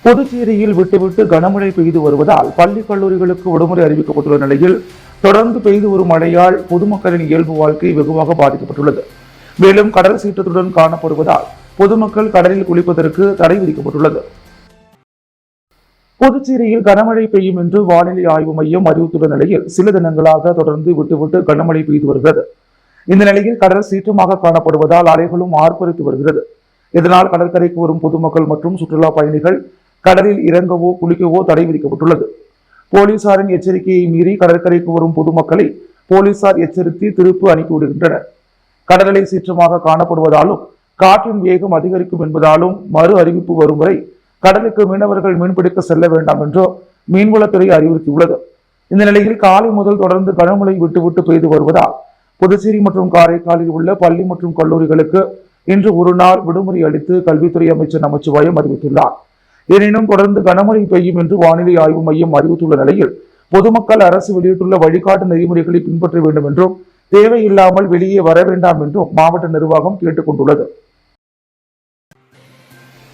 புதுச்சேரியில் விட்டுவிட்டு கனமழை பெய்து வருவதால் பள்ளி கல்லூரிகளுக்கு விடுமுறை அறிவிக்கப்பட்டுள்ள நிலையில் தொடர்ந்து பெய்து வரும் மழையால் பொதுமக்களின் இயல்பு வாழ்க்கை வெகுவாக பாதிக்கப்பட்டுள்ளது. மேலும் கடல் சீற்றத்துடன் காணப்படுவதால் பொதுமக்கள் கடலில் குளிப்பதற்கு தடை விதிக்கப்பட்டுள்ளது. புதுச்சேரியில் கனமழை பெய்யும் என்று வானிலை ஆய்வு மையம் அறிவித்துள்ள நிலையில் சில தினங்களாக தொடர்ந்து விட்டுவிட்டு கனமழை பெய்து வருகிறது. இந்த நிலையில் கடல் சீற்றமாக காணப்படுவதால் அலைகளும் ஆர்ப்பரித்து வருகிறது. இதனால் கடற்கரைக்கு வரும் பொதுமக்கள் மற்றும் சுற்றுலா பயணிகள் கடலில் இறங்கவோ குளிக்கவோ தடை விதிக்கப்பட்டுள்ளது. போலீசாரின் எச்சரிக்கையை மீறி கடற்கரைக்கு வரும் பொதுமக்களை போலீசார் எச்சரித்து திருப்பு அனுப்பிவிடுகின்றனர். கடலலை சீற்றமாக காணப்படுவதாலும் காற்றின் வேகம் அதிகரிக்கும் என்பதாலும் மறு அறிவிப்பு வரும் வரை கடலுக்கு மீனவர்கள் மீன்பிடிக்க செல்ல வேண்டாம் என்று மீன்வளத்துறை அறிவுறுத்தியுள்ளது. இந்த நிலையில் காலை முதல் தொடர்ந்து கனமழை விட்டுவிட்டு பெய்து வருவதால் புதுச்சேரி மற்றும் காரைக்காலில் உள்ள பள்ளி மற்றும் கல்லூரிகளுக்கு இன்று ஒரு நாள் விடுமுறை அளித்து கல்வித்துறை அமைச்சர் நமச்சிவாயம் அறிவித்துள்ளார். எனினும் தொடர்ந்து கனமழை பெய்யும் என்று வானிலை ஆய்வு மையம் அறிவித்துள்ள நிலையில் பொதுமக்கள் அரசு வெளியிட்டுள்ள வழிகாட்டு நெறிமுறைகளை பின்பற்ற வேண்டும் என்றும் தேவையில்லாமல் வெளியே வர வேண்டாம் என்றும் மாவட்ட நிர்வாகம் கேட்டுக் கொண்டுள்ளது.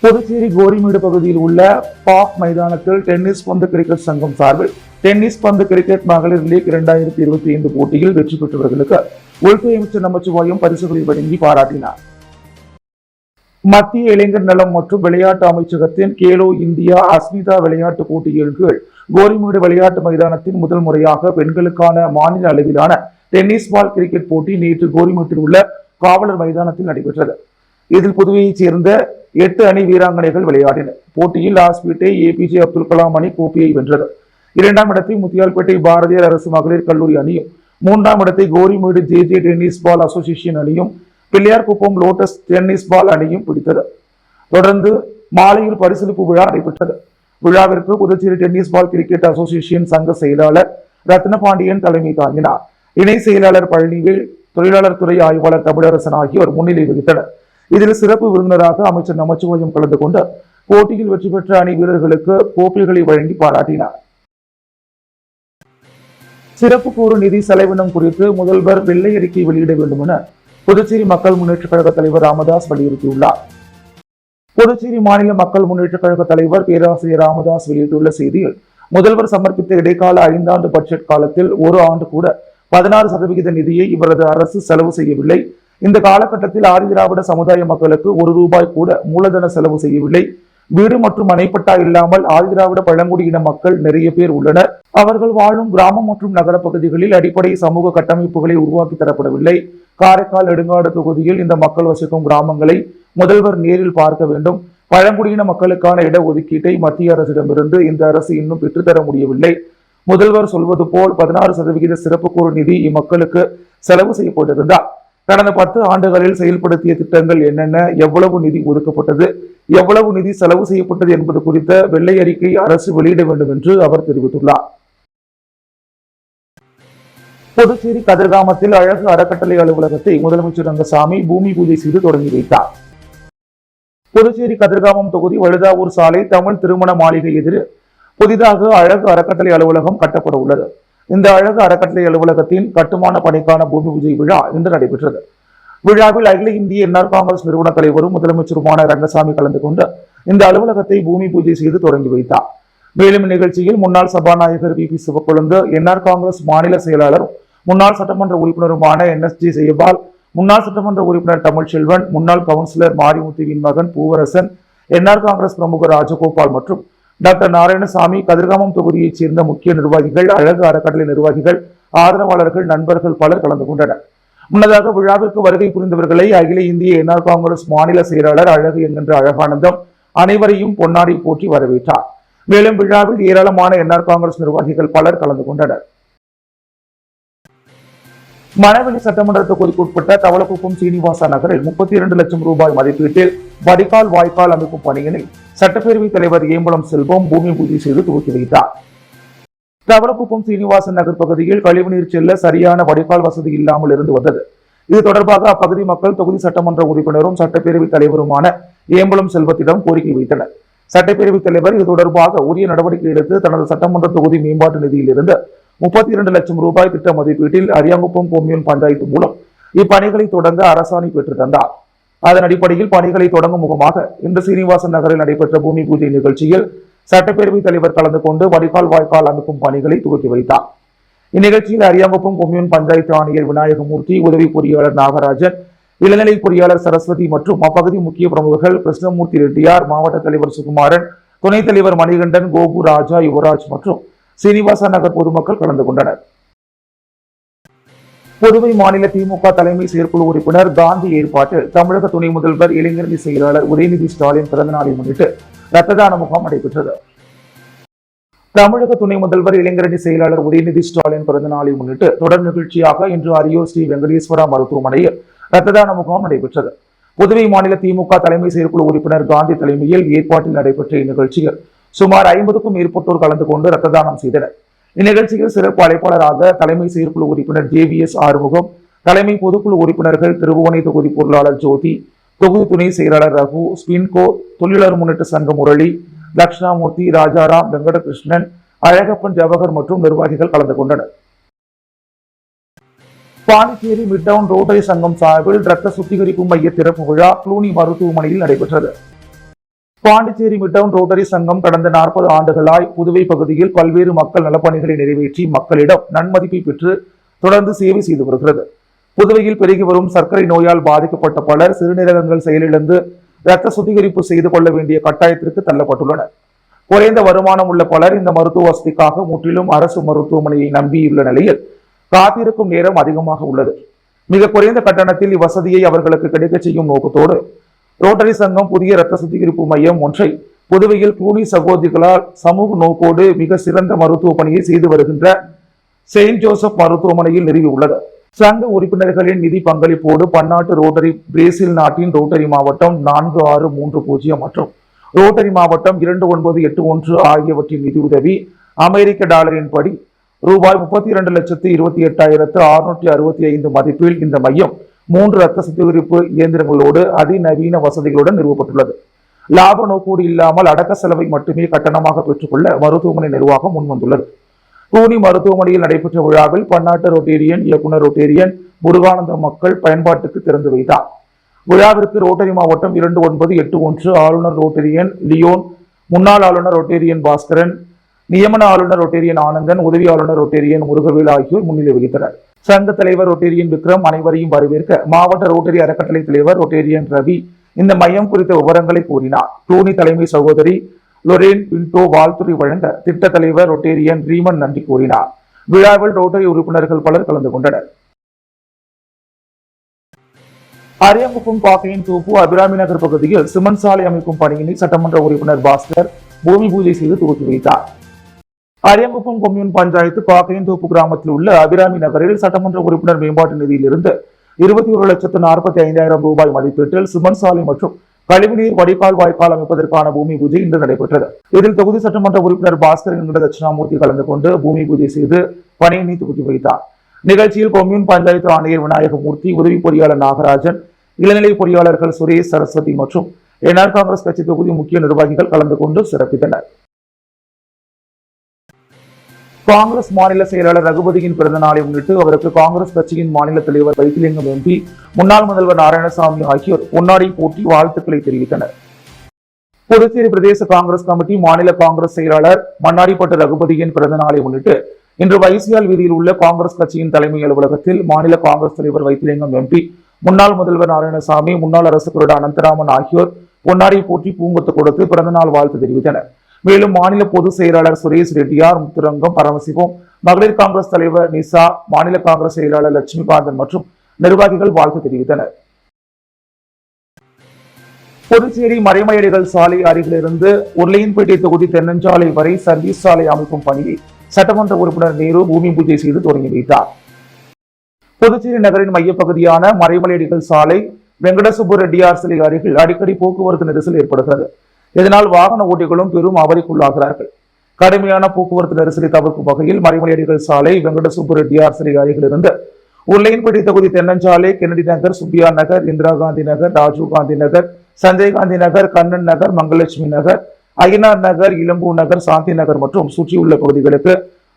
புதுச்சேரி கோரிமேடு பகுதியில் உள்ள பாக் மைதானத்தில் டென்னிஸ் பந்து கிரிக்கெட் சங்கம் சார்பில் டென்னிஸ் பந்து கிரிக்கெட் மகளிர் லீக் 2025 போட்டியில் வெற்றி பெற்றவர்களுக்கு உள்துறை அமைச்சர் நமச்சிவாயம் பரிசுகளை வழங்கி பாராட்டினார். மத்திய இளைஞர் நலம் மற்றும் விளையாட்டு அமைச்சகத்தின் கேலோ இந்தியா அஸ்மிதா விளையாட்டு போட்டியின் கீழ் கோரிமேடு விளையாட்டு மைதானத்தின் முதல் முறையாக பெண்களுக்கான மாநில அளவிலான டென்னிஸ் பால் கிரிக்கெட் போட்டி நேற்று கோரிமேட்டில் உள்ள காவலர் மைதானத்தில் நடைபெற்றது. இதில் புதுவையைச் சேர்ந்த 8 அணி வீராங்கனைகள் விளையாடினர். போட்டியில் லாஸ்பேட்டை APJ அப்துல் கலாம் அணி கோப்பையை வென்றது. 2ஆம் இடத்தை முத்தியால்பேட்டை பாரதியார் அரசு மகளிர் கல்லூரி அணியும், 3ஆம் இடத்தை Gorimedu JJ tennis ball association அணியும், பிள்ளையார்குப்பம் லோட்டஸ் டென்னிஸ் பால் அணியும் பிடித்தது. தொடர்ந்து மாலையில் பரிசளிப்பு விழா நடைபெற்றது. விழாவிற்கு Puducherry tennis ball cricket association சங்க செயலாளர் ரத்னபாண்டியன் தலைமை தாங்கினார். இணை செயலாளர் பழனிவேல், தொழிலாளர் துறை ஆய்வாளர் தமிழரசன் ஆகியோர் முன்னிலை வகித்தனர். இதில் சிறப்பு விருந்தினராக அமைச்சர் நமச்சிவாயம் கலந்து கொண்டு போட்டியில் வெற்றி பெற்ற அணி வீரர்களுக்கு கோப்பைகளை வழங்கி பாராட்டினார். சிறப்பு கூறு நிதி செலவினம் குறித்து முதல்வர் வெள்ளை அறிக்கை வெளியிட வேண்டும் என புதுச்சேரி மக்கள் முன்னேற்ற கழக தலைவர் ராமதாஸ் வலியுறுத்தியுள்ளார். புதுச்சேரி மாநில மக்கள் முன்னேற்ற கழக தலைவர் பேராசிரியர் ராமதாஸ் வெளியிட்டுள்ள செய்தியில், முதல்வர் சமர்ப்பித்த இடைக்கால 5 ஆண்டு பட்ஜெட் காலத்தில் ஒரு ஆண்டு கூட 16% நிதியை இவரது அரசு செலவு செய்யவில்லை. இந்த காலகட்டத்தில் ஆதிதிராவிட சமுதாய மக்களுக்கு ₹1 கூட மூலதன செலவு செய்யவில்லை. வீடு மற்றும் மனைப்பட்டா இல்லாமல் ஆதிதிராவிட பழங்குடியின மக்கள் நிறைய பேர் உள்ளனர். அவர்கள் வாழும் கிராமம் மற்றும் நகர பகுதிகளில் அடிப்படை சமூக கட்டமைப்புகளை உருவாக்கி தரப்படவில்லை. காரைக்கால் நெடுங்காடு தொகுதியில் இந்த மக்கள் வசிக்கும் கிராமங்களை முதல்வர் நேரில் பார்க்க வேண்டும். பழங்குடியின மக்களுக்கான இடஒதுக்கீட்டை மத்திய அரசிடமிருந்து இந்த அரசு இன்னும் பெற்றுத்தர முடியவில்லை. முதல்வர் சொல்வது போல் 16% சிறப்பு கூறு நிதி இம்மக்களுக்கு செலவு செய்யப்பட்டிருந்தார். கடந்த 10 ஆண்டுகளில் செயல்படுத்திய திட்டங்கள் என்னென்ன, எவ்வளவு நிதி ஒதுக்கப்பட்டது, எவ்வளவு நிதி செலவு செய்யப்பட்டது என்பது குறித்த வெள்ளை அறிக்கை அரசு வெளியிட வேண்டும் என்று அவர் தெரிவித்துள்ளார். புதுச்சேரி கதிர்காமத்தில் அழகு அறக்கட்டளை அலுவலகத்தை முதலமைச்சர் ரங்கசாமி பூமி பூஜை செய்து தொடங்கி வைத்தார். புதுச்சேரி கதிர்காமம் தொகுதி வழுதாவூர் சாலை தமிழ் திருமண மாளிகை எதிரில் புதிதாக அழகு அறக்கட்டளை அலுவலகம் கட்டப்பட உள்ளது. இந்த அழகு அறக்கட்டளை அலுவலகத்தின் கட்டுமான பணிக்கான பூமி பூஜை விழா இன்று நடைபெற்றது. விழாவில் அகில இந்திய NR காங்கிரஸ் நிறுவன தலைவரும் முதலமைச்சருமான ரங்கசாமி கலந்து கொண்டு இந்த அலுவலகத்தை பூமி பூஜை செய்து தொடங்கி வைத்தார். மேலும் இந்நிகழ்ச்சியில் முன்னாள் சபாநாயகர் VP சிவக்கொழுந்து, NR காங்கிரஸ் மாநில செயலாளரும் முன்னாள் சட்டமன்ற உறுப்பினருமான NSG ஜெயபால், முன்னாள் சட்டமன்ற உறுப்பினர் தமிழ்ச்செல்வன், முன்னாள் கவுன்சிலர் மாரிமுத்துவின் மகன் பூவரசன், NR காங்கிரஸ் பிரமுகர் ராஜகோபால் மற்றும் டாக்டர் நாராயணசாமி, கதிர்காமம் தொகுதியைச் சேர்ந்த முக்கிய நிர்வாகிகள், அழகு அறக்கட்டளை நிர்வாகிகள், ஆதரவாளர்கள், நண்பர்கள் பலர் கலந்து கொண்டனர். முன்னதாக விழாவிற்கு வருகை புரிந்தவர்களை அகில இந்திய NR காங்கிரஸ் மாநில செயலாளர் அழகு என்கின்ற அழகானந்தம் அனைவரையும் பொன்னாடி போற்றி வரவேற்றார். மேலும் விழாவில் ஏராளமான NR காங்கிரஸ் நிர்வாகிகள் பலர் கலந்து கொண்டனர். மணவெளி சட்டமன்ற தொகுதிக்குட்பட்ட தவளக்குப்பம் சீனிவாசா நகரில் ₹32 லட்சம் மதிப்பீட்டில் வடிகால் வாய்க்கால் அமைக்கும் பணியினை சட்டப்பேரவைத் தலைவர் ஏம்பலம் செல்வம் பூமி பூஜை செய்து துவக்கி வைத்தார். தவளக்குப்பம் சீனிவாசன் நகர் பகுதியில் கழிவுநீர் செல்ல சரியான வடிகால் வசதி இல்லாமல் இருந்து வந்தது. இது தொடர்பாக அப்பகுதி மக்கள் தொகுதி சட்டமன்ற உறுப்பினரும் சட்டப்பேரவைத் தலைவருமான ஏம்பலம் செல்வத்திடம் கோரிக்கை வைத்தனர். சட்டப்பேரவைத் தலைவர் இது தொடர்பாக உரிய நடவடிக்கை எடுத்து தனது சட்டமன்ற தொகுதி மேம்பாட்டு நிதியில் இருந்து ₹32 லட்சம் திட்ட மதிப்பீட்டில் அரியாங்குப்பம் கொம்யூன் பஞ்சாயத்து மூலம் இப்பணிகளை தொடங்க அரசாணை பெற்று தந்தார். அதன் அடிப்படையில் பணிகளை தொடங்கும் முகமாக இன்று சீனிவாசன் நகரில் நடைபெற்ற பூமி பூஜை நிகழ்ச்சியில் சட்டப்பேரவைத் தலைவர் கலந்து கொண்டு வடிகால் வாய்க்கால் அமைக்கும் பணிகளை துவக்கி வைத்தார். இந்நிகழ்ச்சியில் அரியாங்குப்பம் கொம்யூன் பஞ்சாயத்து ஆணையர் விநாயகமூர்த்தி, உதவி பொறியாளர் நாகராஜன், இளநிலை பொறியாளர் சரஸ்வதி மற்றும் அப்பகுதி முக்கிய பிரமுகர்கள் கிருஷ்ணமூர்த்தி ரெட்டியார், மாவட்ட தலைவர் சுகுமாரன், துணைத் தலைவர் மணிகண்டன், கோபு ராஜா, யுவராஜ் மற்றும் சீனிவாசன் நகர் பொதுமக்கள் கலந்து கொண்டனர். புதுவை மாநில திமுக தலைமை செயற்குழு உறுப்பினர் காந்தி ஏற்பாட்டில் தமிழக துணை முதல்வர் இளைஞரணி செயலாளர் உதயநிதி ஸ்டாலின் பிறந்தநாளை முன்னிட்டு இரத்த தான முகாம் நடைபெற்றது. தமிழக துணை முதல்வர் இளைஞரணி செயலாளர் உதயநிதி ஸ்டாலின் பிறந்தநாளை முன்னிட்டு தொடர் நிகழ்ச்சியாக இன்று அரியூர் ஸ்ரீ வெங்கடேஸ்வரா மருத்துவமனையில் இரத்த தான முகாம் நடைபெற்றது. புதுவை மாநில திமுக தலைமை செயற்குழு உறுப்பினர் காந்தி தலைமையில் ஏற்பாட்டில் நடைபெற்ற இந்நிகழ்ச்சியில் சுமார் 50க்கும் மேற்பட்டோர் கலந்து கொண்டு இரத்த தானம் செய்தனர். இந்நிகழ்ச்சியில் சிறப்பு அழைப்பாளராக தலைமை செயற்குழு உறுப்பினர் JVS ஆறுமுகம், தலைமை பொதுக்குழு உறுப்பினர்கள் திருபுவனை தொகுதி பொருளாளர் ஜோதி, தொகுதி துணை செயலாளர் ரகு, ஸ்பின்கோ தொழிலாளர் முன்னேற்ற சங்க முரளி, தட்சிணாமூர்த்தி, ராஜாராம், வெங்கடகிருஷ்ணன், அழகப்பன், ஜவஹர் மற்றும் நிர்வாகிகள் கலந்து கொண்டனர். பாண்டிச்சேரி மிட்டவுன் ரோட்டரி சங்கம் சார்பில் இரத்த சுத்திகரிப்பு மைய திறப்பு விழா க்ளூனி மருத்துவமனையில் நடைபெற்றது. பாண்டிச்சேரி மிட்டவுன் ரோட்டரி சங்கம் கடந்த 40 ஆண்டுகளாய் புதுவை பகுதியில் பல்வேறு மக்கள் நலப்பணிகளை நிறைவேற்றி மக்களிடம் நன்மதிப்பை பெற்று தொடர்ந்து சேவை செய்து வருகிறது. புதுவையில் பெருகி வரும் சர்க்கரை நோயால் பாதிக்கப்பட்ட பலர் சிறுநீரகங்கள் செயலிழந்து இரத்த சுத்திகரிப்பு செய்து கொள்ள வேண்டிய கட்டாயத்திற்கு தள்ளப்பட்டுள்ளனர். குறைந்த வருமானம் உள்ள பலர் இந்த மருத்துவ வசதிக்காக முற்றிலும் அரசு மருத்துவமனையை நம்பியுள்ள நிலையில் காத்திருக்கும் நேரம் அதிகமாக உள்ளது. மிக குறைந்த கட்டணத்தில் இவ்வசதியை அவர்களுக்கு கிடைக்க செய்யும் நோக்கத்தோடு ரோட்டரி சங்கம் புதிய இரத்த சுத்திகரிப்பு மையம் ஒன்றை புதுவையில் க்ளூனி சகோதரிகளால் சமூக நோக்கோடு மிக சிறந்த மருத்துவ பணியை செய்து வருகின்ற செயின்ட் ஜோசப் மருத்துவமனையில் நிறுவியுள்ளது. சங்க உறுப்பினர்களின் நிதி பங்களிப்போடு பன்னாட்டு ரோட்டரி, பிரேசில் நாட்டின் ரோட்டரி மாவட்டம் 4630 மற்றும் ரோட்டரி மாவட்டம் 2981 ஆகியவற்றின் நிதியுதவி அமெரிக்க டாலரின் படி ரூபாய் 32,28,665 மதிப்பில் இந்த மையம் 3 இரத்த சுத்திகரிப்பு இயந்திரங்களோடு அதிநவீன வசதிகளுடன் நிறுவப்பட்டுள்ளது. லாப நோக்கோடு இல்லாமல் அடக்க செலவை மட்டுமே கட்டணமாக பெற்றுக்கொள்ள மருத்துவமனை நிர்வாகம் முன்வந்துள்ளது. க்ளூனி மருத்துவமனையில் நடைபெற்ற விழாவில் பன்னாட்டு ரோட்டேரியன் இயக்குனர் ரோட்டேரியன் முருகானந்தம் மக்கள் பயன்பாட்டுக்கு திறந்து வைத்தார். விழாவிற்கு ரோட்டரி மாவட்டம் 2981 ஆளுநர் ரோட்டேரியன் லியோன், முன்னாள் ஆளுநர் ரோட்டேரியன் பாஸ்கரன், நியமன ஆளுநர் ரோட்டேரியன் ஆனந்தன், உதவி ஆளுநர் ரோட்டேரியன் முருகவேல் ஆகியோர் முன்னிலை வகித்தனர். சங்க தலைவர் ரோட்டேரியன் விக்ரம் அனைவரையும் வரவேற்க மாவட்ட ரோட்டரி அறக்கட்டளை தலைவர் ரோட்டேரியன் ரவி இந்த மையம் குறித்த விவரங்களை கூறினார். க்ளூனி தலைமை சகோதரி லொரேன் பின்டோ வாழ்த்துறை வழங்க திட்ட தலைவர் ரோட்டேரியன் ரீமன் நன்றி கூறினார். விழாவில் ரோட்டரி உறுப்பினர்கள் பலர் கலந்து கொண்டனர். அரியாங்குப்பம் காக்கையின் தோப்பு அபிராமி நகர் பகுதியில் சிமெண்ட் சாலை அமைக்கும் பணியினை சட்டமன்ற உறுப்பினர் பாஸ்கர் பூமி பூஜை செய்து துவக்கி வைத்தார். அரியாங்குப்பம் கொம்யூன் பஞ்சாயத்து காக்கையின் தோப்பு கிராமத்தில் உள்ள அபிராமி நகரில் சட்டமன்ற உறுப்பினர் மேம்பாட்டு நிதியிலிருந்து 21,45,000 ரூபாய் மதிப்பீட்டில் சிமெண்ட் சாலை மற்றும் கழிவுநீர் வடிகால் வாய்க்கால் அமைப்பதற்கான பூமி பூஜை இன்று நடைபெற்றது. இதில் தொகுதி சட்டமன்ற உறுப்பினர் பாஸ்கர் என்கிற தட்சிணாமூர்த்தி கலந்து கொண்டு பூமி பூஜை செய்து பணியினை துவக்கி வைத்தார். நிகழ்ச்சியில் கொம்யூன் பஞ்சாயத்து ஆணையர் விநாயகமூர்த்தி, உதவி பொறியாளர் நாகராஜன், இளநிலை பொறியாளர்கள் சுரேஷ், சரஸ்வதி மற்றும் என்ஆர் காங்கிரஸ் கட்சி தொகுதி முக்கிய நிர்வாகிகள் கலந்து கொண்டு சிறப்பித்தனர். காங்கிரஸ் மாநில செயலாளர் ரகுபதியின் பிறந்த நாளை முன்னிட்டு அவருக்கு காங்கிரஸ் கட்சியின் மாநில தலைவர் வைத்திலிங்கம் MP, முன்னாள் முதல்வர் நாராயணசாமி ஆகியோர் பொன்னாடை போட்டி வாழ்த்துக்களை தெரிவித்தனர். புதுச்சேரி பிரதேச காங்கிரஸ் கமிட்டி மாநில காங்கிரஸ் செயலாளர் மண்ணாடிப்பட்டு ரகுபதியின் பிறந்த நாளை முன்னிட்டு இன்று வைசியால் வீதியில் உள்ள காங்கிரஸ் கட்சியின் தலைமை அலுவலகத்தில் மாநில காங்கிரஸ் தலைவர் வைத்திலிங்கம் MP, முன்னாள் முதல்வர் நாராயணசாமி, முன்னாள் அரசு கொறடா அனந்தராமன் ஆகியோர் பொன்னாடை போட்டி பூங்கொத்து கொடுத்து பிறந்தநாள் வாழ்த்து தெரிவித்தனர். மேலும் மாநில பொதுச் செயலாளர் சுரேஷ் ரெட்டியார், முத்துரங்கம், பரமசிவம், மகளிர் காங்கிரஸ் தலைவர் நிசா, மாநில காங்கிரஸ் செயலாளர் லட்சுமிகாந்தன் மற்றும் நிர்வாகிகள் வாழ்த்து தெரிவித்தனர். புதுச்சேரி மறைமலையடிகள் சாலை அருகிலிருந்து உருளையன்பேட்டை தொகுதி தென்னஞ்சாலை வரை சர்வீஸ் சாலை அமைக்கும் பணியை சட்டமன்ற உறுப்பினர் நேரு பூமி பூஜை செய்து தொடங்கி வைத்தார். புதுச்சேரி நகரின் மையப்பகுதியான மறைமலையடிகள் சாலை வெங்கடசுப்பு ரெட்டியார் சிலை அருகில் அடிக்கடி போக்குவரத்து நெரிசல் ஏற்படுகிறது. இதனால் வாகன ஓட்டிகளும் பெரும் அவதிக்குள்ளாகிறார்கள். கடுமையான போக்குவரத்து நெரிசலை தவிர்க்கும் வகையில் மறைமலையடிகள் சாலை வெங்கடசுப்பு ரெட்டியார் சிலை அருகிலிருந்து உருளையன்பேட்டை தொகுதி தென்னஞ்சாலை, கென்னடி நகர், சுப்பியா நகர், இந்திரா காந்தி நகர், ராஜீவ் காந்தி நகர், சஞ்சய் காந்தி நகர், கண்ணன் நகர், மங்கலட்சுமி நகர், ஐயனார் நகர், இளம்பூர் நகர், சாந்தி நகர் மற்றும் சுற்றியுள்ள பகுதிகளுக்கு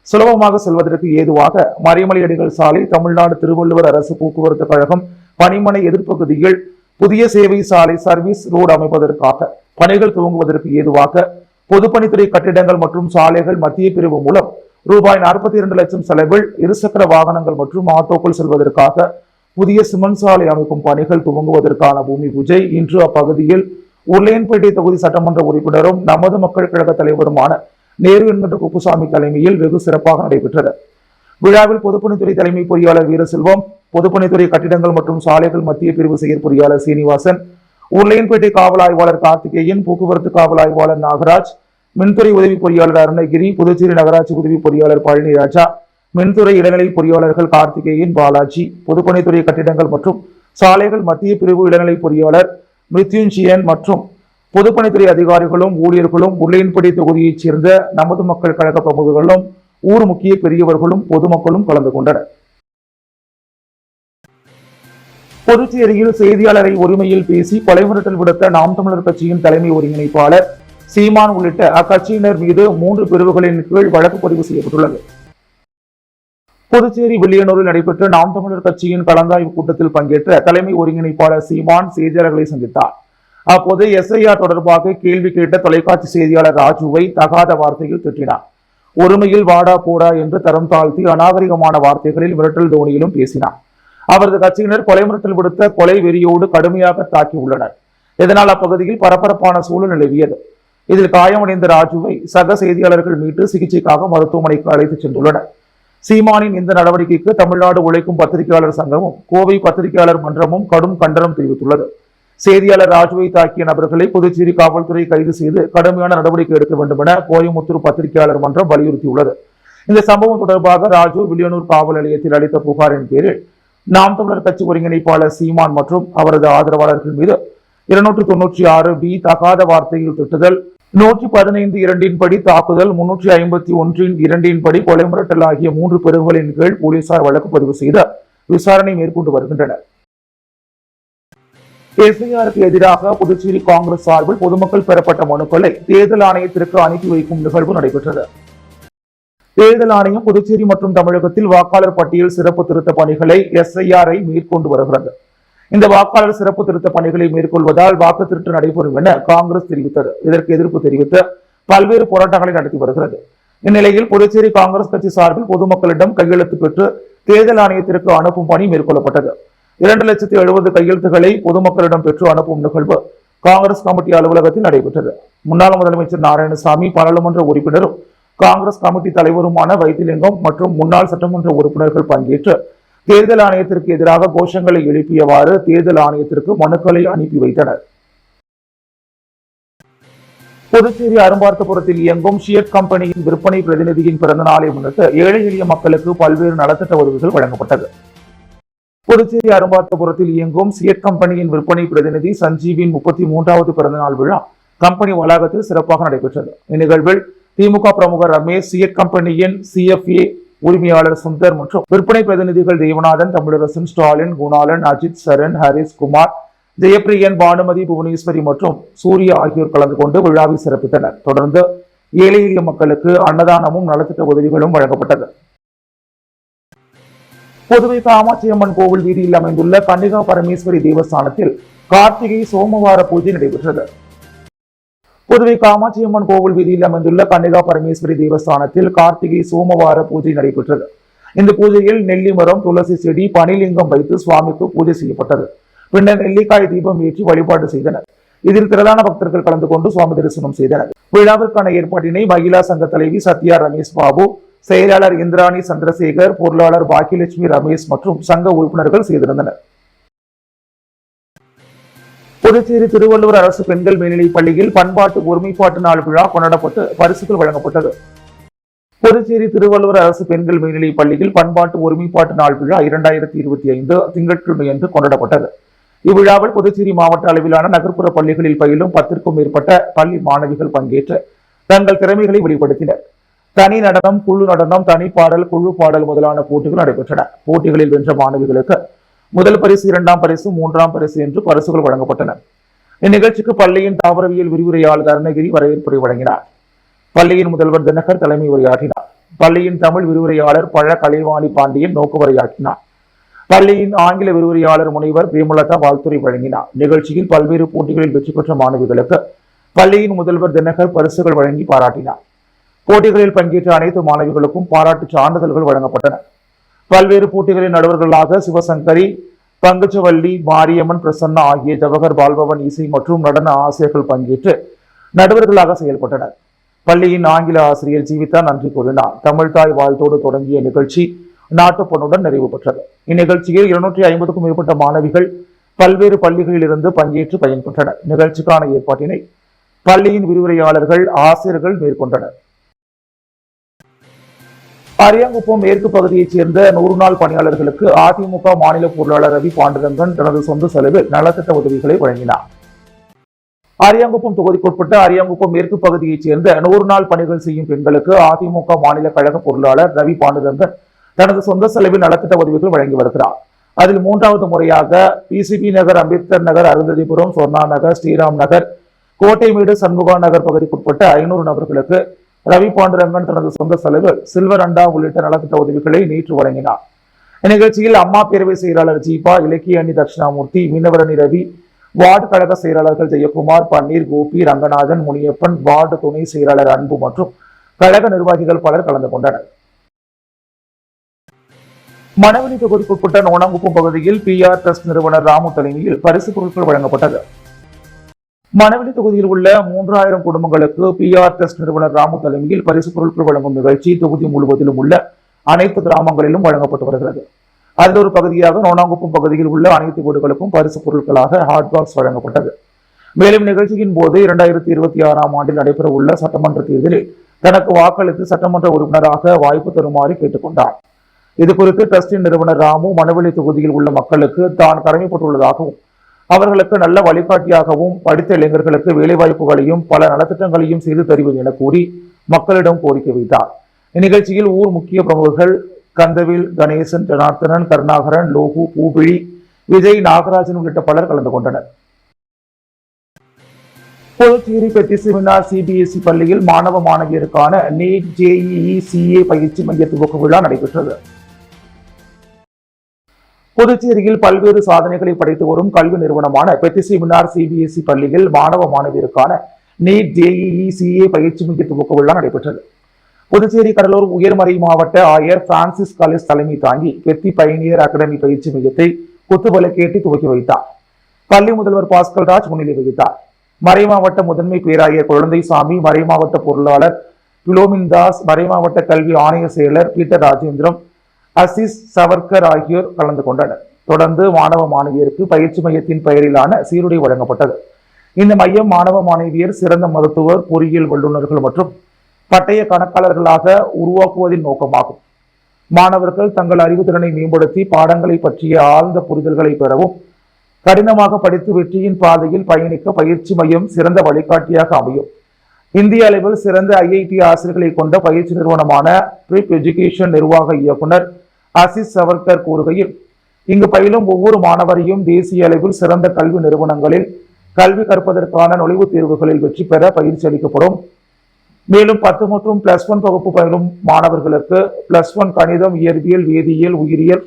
சுலபமாக செல்வதற்கு ஏதுவாக மறைமலையடிகள் சாலை தமிழ்நாடு திருவள்ளுவர் அரசு போக்குவரத்து கழகம் பணிமனை எதிர்ப்பகுதியில் புதிய சேவை சாலை சர்வீஸ் ரோடு அமைப்பதற்காக பணிகள் துவங்குவதற்கு ஏதுவாக பொதுப்பணித்துறை கட்டிடங்கள் மற்றும் சாலைகள் மத்திய பிரிவு மூலம் ரூபாய் 42 லட்சம் செலவில் இருசக்கர வாகனங்கள் மற்றும் ஆட்டோக்கள் செல்வதற்காக புதிய சிமெண்ட் சாலை அமைக்கும் பணிகள் துவங்குவதற்கான பூமி பூஜை இன்று அப்பகுதியில் உருளையன்பேட்டை தொகுதி சட்டமன்ற உறுப்பினரும் நமது மக்கள் கழக தலைவருமான நேரு என்கின்ற குப்புசாமி தலைமையில் வெகு சிறப்பாக நடைபெற்றது. விழாவில் பொதுப்பணித்துறை தலைமை பொறியாளர் வீரசெல்வம், பொதுப்பணித்துறை கட்டிடங்கள் மற்றும் சாலைகள் மத்திய பிரிவு செயற்பொறியாளர் சீனிவாசன், உருளையன்பேட்டை காவல் ஆய்வாளர் கார்த்திகேயன், போக்குவரத்து காவல் ஆய்வாளர் நாகராஜ், மின்துறை உதவி பொறியாளர் அருணகிரி, புதுச்சேரி நகராட்சி உதவி பொறியாளர் பழனிராஜா, மின்துறை இளநிலை பொறியாளர்கள் கார்த்திகேயன், பாலாஜி, பொதுப்பணித்துறை கட்டிடங்கள் மற்றும் சாலைகள் மத்திய பிரிவு இளநிலை பொறியாளர் மிருத்யுஞ்சயன் மற்றும் பொதுப்பணித்துறை அதிகாரிகளும் ஊழியர்களும் உருளையன்பேட்டை தொகுதியைச் சேர்ந்த நமது மக்கள் கழக பிரமுகர்களும் ஊர் முக்கிய பெரியவர்களும் பொதுமக்களும் கலந்து கொண்டனர். புதுச்சேரியில் செய்தியாளரை உரிமையில் பேசி கொலை மிரட்டல் விடுத்த நாம் தமிழர் கட்சியின் தலைமை ஒருங்கிணைப்பாளர் சீமான் உள்ளிட்ட அக்கட்சியினர் மீது 3 பிரிவுகளின் கீழ் வழக்கு பதிவு செய்யப்பட்டுள்ளது. புதுச்சேரி வில்லியனூரில் நடைபெற்ற நாம் தமிழர் கட்சியின் கலந்தாய்வு கூட்டத்தில் பங்கேற்ற தலைமை ஒருங்கிணைப்பாளர் சீமான் செய்தியாளர்களை சந்தித்தார். அப்போது SIR தொடர்பாக கேள்வி கேட்ட தொலைக்காட்சி செய்தியாளர் ராஜுவை தகாத வார்த்தையில் திட்டினார். ஒருமையில் வாடா போடா என்று தரம் தாழ்த்தி அநாகரிகமான வார்த்தைகளில் மிரட்டல் தோணியிலும் பேசினார். அவரது கட்சியினர் கொலை மிரட்டல் விடுத்த கொலை வெறியோடு கடுமையாக தாக்கியுள்ளனர். இதனால் அப்பகுதியில் பரபரப்பான சூழல் நிலவியது. இதில் காயமடைந்த ராஜுவை சக செய்தியாளர்கள் மீட்டு சிகிச்சைக்காக மருத்துவமனைக்கு அழைத்துச் சென்றுள்ளனர். சீமானின் இந்த நடவடிக்கைக்கு தமிழ்நாடு உழைக்கும் பத்திரிகையாளர் சங்கமும் கோவை பத்திரிகையாளர் மன்றமும் கடும் கண்டனம் தெரிவித்துள்ளது. செய்தியாளர் ராஜுவை தாக்கிய நபர்களை புதுச்சேரி காவல்துறை கைது செய்து கடுமையான நடவடிக்கை எடுக்க வேண்டும் என கோயமுத்தூர் பத்திரிகையாளர் மன்றம் வலியுறுத்தியுள்ளது. இந்த சம்பவம் தொடர்பாக ராஜு வில்லியனூர் காவல் நிலையத்தில் அளித்த புகாரின் பேரில் நாம் தமிழர் கட்சி ஒருங்கிணைப்பாளர் சீமான் மற்றும் அவரது ஆதரவாளர்கள் மீது 296B தகாத வார்த்தையில் திட்டுதல், 115(2) படி தாக்குதல், 351(2) படி கொலை மிரட்டல் ஆகிய 3 பிரிவுகளின் கீழ் போலீசார் வழக்கு பதிவு செய்து விசாரணை மேற்கொண்டு வருகின்றனர். SIRக்கு எதிராக புதுச்சேரி காங்கிரஸ் சார்பில் பொதுமக்கள் பெறப்பட்ட மனுக்களை தேர்தல் ஆணையத்திற்கு அனுப்பி வைக்கும் நிகழ்வு நடைபெற்றது. தேர்தல் ஆணையம் புதுச்சேரி மற்றும் தமிழகத்தில் வாக்காளர் பட்டியல் சிறப்பு திருத்த பணிகளை SIR மேற்கொண்டு வருகிறது. இந்த வாக்காளர் சிறப்பு திருத்த பணிகளை மேற்கொள்வதால் வாக்கு திருட்டு நடைபெறும் என காங்கிரஸ் தெரிவித்தது. இதற்கு எதிர்ப்பு தெரிவித்து பல்வேறு போராட்டங்களை நடத்தி வருகிறது. இந்நிலையில் புதுச்சேரி காங்கிரஸ் கட்சி சார்பில் பொதுமக்களிடம் கையெழுத்து பெற்று தேர்தல் ஆணையத்திற்கு அனுப்பும் பணி மேற்கொள்ளப்பட்டது. 2,70,070 கையெழுத்துக்களை பொதுமக்களிடம் பெற்று அனுப்பும் நிகழ்வு காங்கிரஸ் கமிட்டி அலுவலகத்தில் நடைபெற்றது. முன்னாள் முதலமைச்சர் நாராயணசாமி, பாராளுமன்ற உறுப்பினரும் காங்கிரஸ் கமிட்டி தலைவருமான வைத்திலிங்கம் மற்றும் முன்னாள் சட்டமன்ற உறுப்பினர்கள் பங்கேற்று தேர்தல் ஆணையத்திற்கு எதிராக கோஷங்களை எழுப்பியவாறு தேர்தல் ஆணையத்திற்கு மனுக்களை அனுப்பி வைத்தனர். புதுச்சேரி அரும்பார்த்தபுரத்தில் இயங்கும் ஷியட் கம்பெனியின் விற்பனை பிரதிநிதியின் பிறந்த நாளை முன்னிட்டு ஏழை எளிய மக்களுக்கு பல்வேறு நலத்திட்ட உதவிகள் வழங்கப்பட்டது. புதுச்சேரி அரும்பார்த்தபுரத்தில் இயங்கும் சியட் கம்பெனியின் விற்பனை பிரதிநிதி சஞ்சீவின் 33வது பிறந்தநாள் விழா கம்பெனி வளாகத்தில் சிறப்பாக நடைபெற்றது. இந்நிகழ்வில் திமுக பிரமுகர் ரமேஷ், சியட் கம்பெனியின் CFA உரிமையாளர் சுந்தர் மற்றும் விற்பனை பிரதிநிதிகள் தேவநாதன், தமிழரசன், ஸ்டாலின், குணாலன், அஜித், சரண், ஹரிஸ் குமார், ஜெயப்பிரியன், பானுமதி, புவனேஸ்வரி மற்றும் சூர்யா ஆகியோர் கலந்து கொண்டு விழாவை சிறப்பித்தனர். தொடர்ந்து ஏழை எளிய மக்களுக்கு அன்னதானமும் நலத்திட்ட உதவிகளும் வழங்கப்பட்டது. புதுவை காமாட்சியம்மன் கோவில் வீதியில் அமைந்துள்ள கன்னிகா பரமேஸ்வரி தேவஸ்தானத்தில் கார்த்திகை சோமவார பூஜை நடைபெற்றது. புதுவை காமாட்சியம்மன் கோவில் வீதியில் அமைந்துள்ள கன்னிகா பரமேஸ்வரி தேவஸ்தானத்தில் கார்த்திகை சோமவார பூஜை நடைபெற்றது. இந்த பூஜையில் நெல்லி மரம், துளசி செடி, பனிலிங்கம் வைத்து சுவாமிக்கு பூஜை செய்யப்பட்டது. பின்னர் நெல்லிக்காய் தீபம் ஏற்றி வழிபாடு செய்தனர். இதில் திரளான பக்தர்கள் கலந்து கொண்டு சுவாமி தரிசனம் செய்தனர். விழாவிற்கான ஏற்பாட்டினை மகிழா சங்க தலைவி சத்யா ரமேஷ் பாபு, செயலாளர் இந்திராணி சந்திரசேகர், பொருளாளர் பாக்கியலட்சுமி ரமேஷ் மற்றும் சங்க உறுப்பினர்கள் செய்திருந்தனர். புதுச்சேரி திருவள்ளுவர் அரசு பெண்கள் மேல்நிலைப் பள்ளியில் பண்பாட்டு ஒருமைப்பாட்டு நாள் விழா கொண்டாடப்பட்டு பரிசுகள் வழங்கப்பட்டது. புதுச்சேரி திருவள்ளுவர் அரசு பெண்கள் மேல்நிலைப் பள்ளியில் பண்பாட்டு ஒருமைப்பாட்டு நாள் விழா 2025 திங்கட்கிழமை அன்று கொண்டாடப்பட்டது. இவ்விழாவில் புதுச்சேரி மாவட்ட அளவிலான நகர்ப்புற பள்ளிகளில் பயிலும் 10க்கும் மேற்பட்ட பள்ளி மாணவிகள் பங்கேற்று தங்கள் திறமைகளை வெளிப்படுத்தினர். தனி நடனம், குழு நடனம், தனி பாடல், குழு பாடல் முதலான போட்டிகள் நடைபெற்றன. போட்டிகளில் வென்ற மாணவிகளுக்கு முதல் பரிசு, 2ஆம் பரிசு, 3ஆம் பரிசு என்று பரிசுகள் வழங்கப்பட்டன. இந்நிகழ்ச்சிக்கு பள்ளியின் தாவரவியல் விரிவுரையாளர் அருணகிரி வரவேற்புரை வழங்கினார். பள்ளியின் முதல்வர் தினகர் தலைமை உரையாற்றினார். பள்ளியின் தமிழ் விரிவுரையாளர் பழ கலைவாணி பாண்டியன் நோக்கு உரையாற்றினார். பள்ளியின் ஆங்கில விரிவுரையாளர் முனைவர் பிரேமலதா வாழ்த்துரை வழங்கினார். நிகழ்ச்சியில் பல்வேறு போட்டிகளில் வெற்றி பெற்ற மாணவிகளுக்கு பள்ளியின் முதல்வர் தினகர் பரிசுகள் வழங்கி பாராட்டினார். போட்டிகளில் பங்கேற்ற அனைத்து மாணவிகளுக்கும் பாராட்டு சான்றிதழ்கள் வழங்கப்பட்டன. பல்வேறு போட்டிகளின் நடுவர்களாக சிவசங்கரி, பங்குச்சவள்ளி, மாரியம்மன், பிரசன்னா ஆகிய ஜவஹர் பால்பவன் இசை மற்றும் நடன ஆசிரியர்கள் பங்கேற்று நடுவர்களாக செயல்பட்டனர். பள்ளியின் ஆங்கில ஆசிரியர் ஜீவிதா நன்றி கூறினார். தமிழ்தாய் வாழ்த்தோடு தொடங்கிய நிகழ்ச்சி நாட்டுப்பண்ணுடன் நிறைவு பெற்றது. இந்நிகழ்ச்சியில் 250க்கும் மேற்பட்ட மாணவிகள் பல்வேறு பள்ளிகளில் இருந்து பங்கேற்று பயன்பெற்றனர். நிகழ்ச்சிக்கான ஏற்பாட்டினை பள்ளியின் விரிவுரையாளர்கள், ஆசிரியர்கள் மேற்கொண்டனர். அரியாங்குப்பம் மேற்கு பகுதியைச் சேர்ந்த 100 நாள் பணியாளர்களுக்கு அதிமுக மாநில பொருளாளர் ரவி பாண்டுரங்கன் தனது சொந்த செலவில் நலத்திட்ட உதவிகளை வழங்கினார். அரியாங்குப்பம் தொகுதிக்குட்பட்ட அரியாங்குப்பம் மேற்கு பகுதியைச் சேர்ந்த 100 நாள் பணிகள் செய்யும் பெண்களுக்கு அதிமுக மாநில கழக பொருளாளர் ரவி பாண்டுரங்கன் தனது சொந்த செலவில் நலத்திட்ட உதவிகள் வழங்கி வருகிறார். அதில் 3வது முறையாக பிசிபி நகர், அம்பேத்கர் நகர், அருந்ததிபுரம், சொர்ணா நகர், ஸ்ரீராம் நகர், கோட்டைமேடு, சண்முகா நகர் பகுதிக்குட்பட்ட 500 நபர்களுக்கு ரவி பாண்டுரங்கன் தனது சொந்த செலவில் சில்வர் அண்டா உள்ளிட்ட நலத்திட்ட உதவிகளை நேற்று வழங்கினார். இந்நிகழ்ச்சியில் அம்மா பேரவை செயலாளர் ஜீபா, இலக்கிய அணி தட்சிணாமூர்த்தி, மீனவரணி ரவி, வார்டு கழக செயலாளர்கள் ஜெயக்குமார், பன்னீர், கோபி, ரங்கநாதன், முனியப்பன், வார்டு துணை செயலாளர் அன்பு மற்றும் கழக நிர்வாகிகள் பலர் கலந்து கொண்டனர். மணவெளி தொகுதிக்குட்பட்ட நோனாங்குப்பம் பகுதியில் PR டிரஸ்ட் நிறுவனர் ராமு தலைமையில் பரிசு பொருட்கள் வழங்கப்பட்டது. மணவெளி தொகுதியில் உள்ள 3000 குடும்பங்களுக்கு PR டிரஸ்ட் நிறுவனர் ராமு தலைமையில் பரிசு பொருட்கள் வழங்கும் நிகழ்ச்சி தொகுதி முழுவதிலும் உள்ள அனைத்து கிராமங்களிலும் வழங்கப்பட்டு வருகிறது. அதில் ஒரு பகுதியாக நோனாங்குப்பம் பகுதியில் உள்ள அனைத்து வீடுகளுக்கும் பரிசு பொருட்களாக ஹாட் பாக்ஸ் வழங்கப்பட்டது. மேலும் நிகழ்ச்சியின் போது 2026ஆம் ஆண்டில் நடைபெற உள்ள சட்டமன்ற தேர்தலில் தனக்கு வாக்களித்து சட்டமன்ற உறுப்பினராக வாய்ப்பு தருமாறு கேட்டுக்கொண்டார். இதுகுறித்து டிரஸ்டின் நிறுவனர் ராமு மணவெளி தொகுதியில் உள்ள மக்களுக்கு தான் கடமைப்பட்டுள்ளதாகவும் அவர்களுக்கு நல்ல வழிகாட்டியாகவும் படித்த இளைஞர்களுக்கு வேலைவாய்ப்புகளையும் பல நலத்திட்டங்களையும் செய்து தருவது என கூறி மக்களிடம் கோரிக்கை வைத்தார். இந்நிகழ்ச்சியில் ஊர் முக்கிய பிரமுகர்கள் கந்தவில், கணேசன், ஜனார்த்தனன், கருணாகரன், லோகு, பூபிழி, விஜய், நாகராஜன் உள்ளிட்ட பலர் கலந்து கொண்டனர். புதுச்சேரி பெத்தி செமினார் CBSE பள்ளியில் மாணவ மாணவியருக்கான நீட், JEE, CA பயிற்சி மைய துவக்க விழா நடைபெற்றது. புதுச்சேரியில் பல்வேறு சாதனைகளை படைத்து வரும் கல்வி நிறுவனமான பெத்தி செமினார் CBSE பள்ளியில் மாணவ மாணவியருக்கான நீட், JEE, CA பயிற்சி மைய துவக்க விழா நடைபெற்றது. புதுச்சேரி கடலூர் உயர்மறை மாவட்ட ஆயர் பிரான்சிஸ் காலேஜ் தலைமை தாங்கி பெத்தி பயணியர் அகாடமி பயிற்சி மையத்தை குத்துவிளக்கேற்றி துவக்கி வைத்தார். பள்ளி முதல்வர் பாஸ்கல் ராஜ் முன்னிலை வகித்தார். மறைமாவட்ட முதன்மை பேராயர் குழந்தைசாமி, மறைமாவட்ட பொருளாளர் பிலோமின் தாஸ், மறைமாவட்ட கல்வி ஆணைய செயலர் பீட்டர் ராஜேந்திரம், அசிஸ் சவர்கர் ஆகியோர் கலந்து கொண்டனர். தொடர்ந்து மாணவ மாணவியருக்கு பயிற்சி மையத்தின் பெயரிலான சீருடை வழங்கப்பட்டது. இந்த மையம் மாணவ மாணவியர் சிறந்த மருத்துவர், பொறியியல் வல்லுநர்கள் மற்றும் பட்டய கணக்காளர்களாக உருவாக்குவதின் நோக்கமாகும். மாணவர்கள் தங்கள் அறிவுத்திறனை மேம்படுத்தி பாடங்களை பற்றிய ஆழ்ந்த புரிதல்களை பெறவும் கடினமாக படித்து வெற்றியின் பாதையில் பயணிக்க பயிற்சி மையம் சிறந்த வழிகாட்டியாக அமையும். இந்திய அளவில் சிறந்த IIT ஆசிரியர்களை கொண்ட பயிற்சி நிறுவனமான பிரிப் எஜுகேஷன் நிர்வாக இயக்குனர் அசிஸ் சவர்கர் கூறுகையில், இங்கு பயிலும் ஒவ்வொரு மாணவரையும் தேசிய அளவில் சிறந்த கல்வி நிறுவனங்களில் கல்வி கற்பதற்கான நுழைவுத் தேர்வுகளில் வெற்றி பெற பயிற்சி அளிக்கப்படும். மேலும் 10 மற்றும் +1 வகுப்பு பயிலும் மாணவர்களுக்கு +1 கணிதம், இயற்பியல், வேதியியல், உயிரியல்,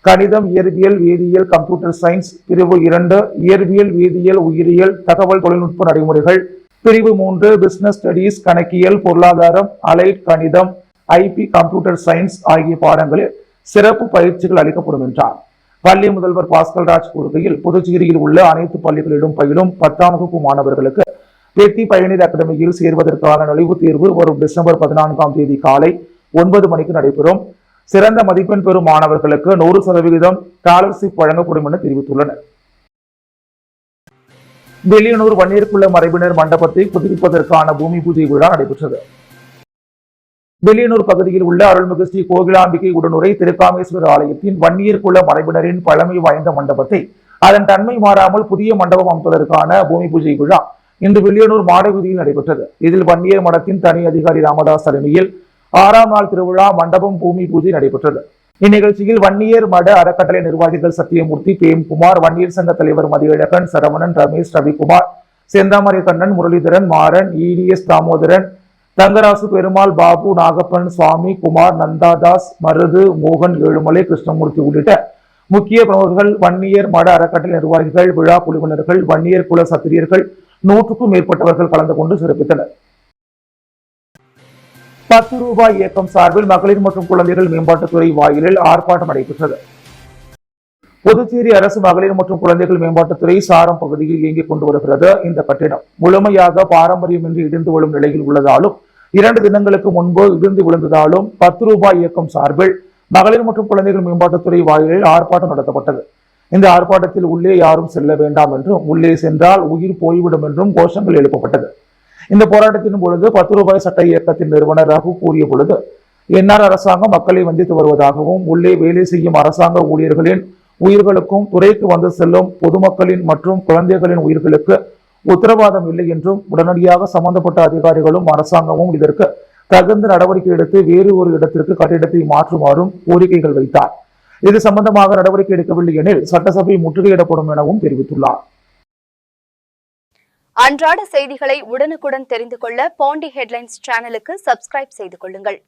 கணிதம், இயற்பியல், வேதியியல், கம்ப்யூட்டர் சயின்ஸ், பிரிவு 2 இயற்பியல், வேதியியல், உயிரியல், தகவல் தொழில்நுட்ப நடைமுறைகள், பிரிவு 3 பிசினஸ் ஸ்டடீஸ், கணக்கியல், பொருளாதாரம், அலைட் கணிதம், IP கம்ப்யூட்டர் சயின்ஸ் ஆகிய பாடங்களில் சிறப்பு பயிற்சிகள் அளிக்கப்படும் என்றார். பள்ளி முதல்வர் பாஸ்கல் ராஜ் கூறுகையில், புதுச்சேரியில் உள்ள அனைத்து பள்ளிகளிலும் பயிலும் 10ஆம் வகுப்பு மாணவர்களுக்கு பெத்தி பயணியர் அகாடமியில் சேர்வதற்கான நுழைவுத் தேர்வு வரும் டிசம்பர் 14ஆம் தேதி காலை 9 மணிக்கு நடைபெறும். சிறந்த மதிப்பெண் பெறும் மாணவர்களுக்கு 100% ஸ்காலர்ஷிப் வழங்கப்படும் என தெரிவித்துள்ளனர். வெளியனூர் வன்னியர்குல மரபினர் மண்டபத்தை புதுப்பிப்பதற்கான பூமி பூஜை விழா நடைபெற்றது. வெளியனூர் பகுதியில் உள்ள அருள்மிகு ஸ்ரீ கோகிலாம்பிகை உடனுரை திருக்காமேஸ்வரர் ஆலயத்தின் வன்னியர்குல மரபினரின் பழமை வாய்ந்த மண்டபத்தை அதன் தன்மை மாறாமல் புதிய மண்டபம் அமைப்பதற்கான பூமி பூஜை விழா இன்று வெளியனூர் மாடவீதியில் நடைபெற்றது. இதில் வன்னியர் மடத்தின் தனி அதிகாரி ராமதாஸ் தலைமையில் 6ஆம் நாள் திருவிழா மண்டபம் பூமி பூஜை நடைபெற்றது. இந்நிகழ்ச்சியில் வன்னியர் மட அறக்கட்டளை நிர்வாகிகள் சத்தியமூர்த்தி, பிரேம்குமார், வன்னியர் சங்க தலைவர் மதியழகன், சரவணன், ரமேஷ், ரவிக்குமார், செந்தாமரை கண்ணன், முரளிதரன், மாறன், EDS தாமோதரன், தங்கராசு, பெருமாள், பாபு, நாகப்பன், சுவாமி, குமார், நந்தாதாஸ், மருது, மோகன், ஏழுமலை, கிருஷ்ணமூர்த்தி உள்ளிட்ட முக்கிய பிரமுகர்கள், வன்னியர் மட அறக்கட்டளை நிர்வாகிகள், விழா குழுவினர்கள், வன்னியர் குல சத்திரியர்கள் 100க்கும் மேற்பட்டவர்கள் கலந்து கொண்டு சிறப்பித்தனர். 10 ரூபாய் இயக்கம் சார்பில் மகளிர் மற்றும் குழந்தைகள் மேம்பாட்டுத்துறை வாயிலில் ஆர்ப்பாட்டம் நடைபெற்றது. புதுச்சேரி அரசு மகளிர் மற்றும் குழந்தைகள் மேம்பாட்டுத்துறை சாரம் பகுதியில் இயங்கிக் கொண்டு வருகிறது. இந்த கட்டிடம் முழுமையாக பாரம்பரியமின்றி இடிந்து விழும் நிலையில் உள்ளதாலும் 2 தினங்களுக்கு முன்பு இடிந்து விழுந்ததாலும் 10 ரூபாய் இயக்கம் சார்பில் மகளிர் மற்றும் குழந்தைகள் மேம்பாட்டுத்துறை வாயிலில் ஆர்ப்பாட்டம் நடத்தப்பட்டது. இந்த ஆர்ப்பாட்டத்தில் உள்ளே யாரும் செல்ல வேண்டாம் என்றும், உள்ளே சென்றால் உயிர் போய்விடும் என்றும் கோஷங்கள் எழுப்பப்பட்டது. இந்த போராட்டத்தின் பொழுது 10 ரூபாய் சட்ட இயக்கத்தின் நிறுவனர் ரகு கூறிய பொழுது, என்ஆர் அரசாங்கம் மக்களை வஞ்சித்து வருவதாகவும், உள்ளே வேலை செய்யும் அரசாங்க ஊழியர்களின் உயிர்களுக்கும் துறைக்கு வந்து செல்லும் பொதுமக்களின் மற்றும் குழந்தைகளின் உயிர்களுக்கு உத்தரவாதம் இல்லை என்றும், உடனடியாக சம்பந்தப்பட்ட அதிகாரிகளும் அரசாங்கமும் இதற்கு தகுந்த நடவடிக்கை எடுத்து வேறு ஒரு இடத்திற்கு கட்டிடத்தை மாற்றுமாறும் கோரிக்கைகள் வைத்தார். இது சம்பந்தமாக நடவடிக்கை எடுக்கவில்லை எனில் சட்டசபை முற்றுகையிடப்படும் எனவும் தெரிவித்துள்ளார். அன்றாட செய்திகளை உடனுக்குடன் தெரிந்து கொள்ள பாண்டி ஹெட்லைன்ஸ் சேனலுக்கு சப்ஸ்கிரைப் செய்து கொள்ளுங்கள்.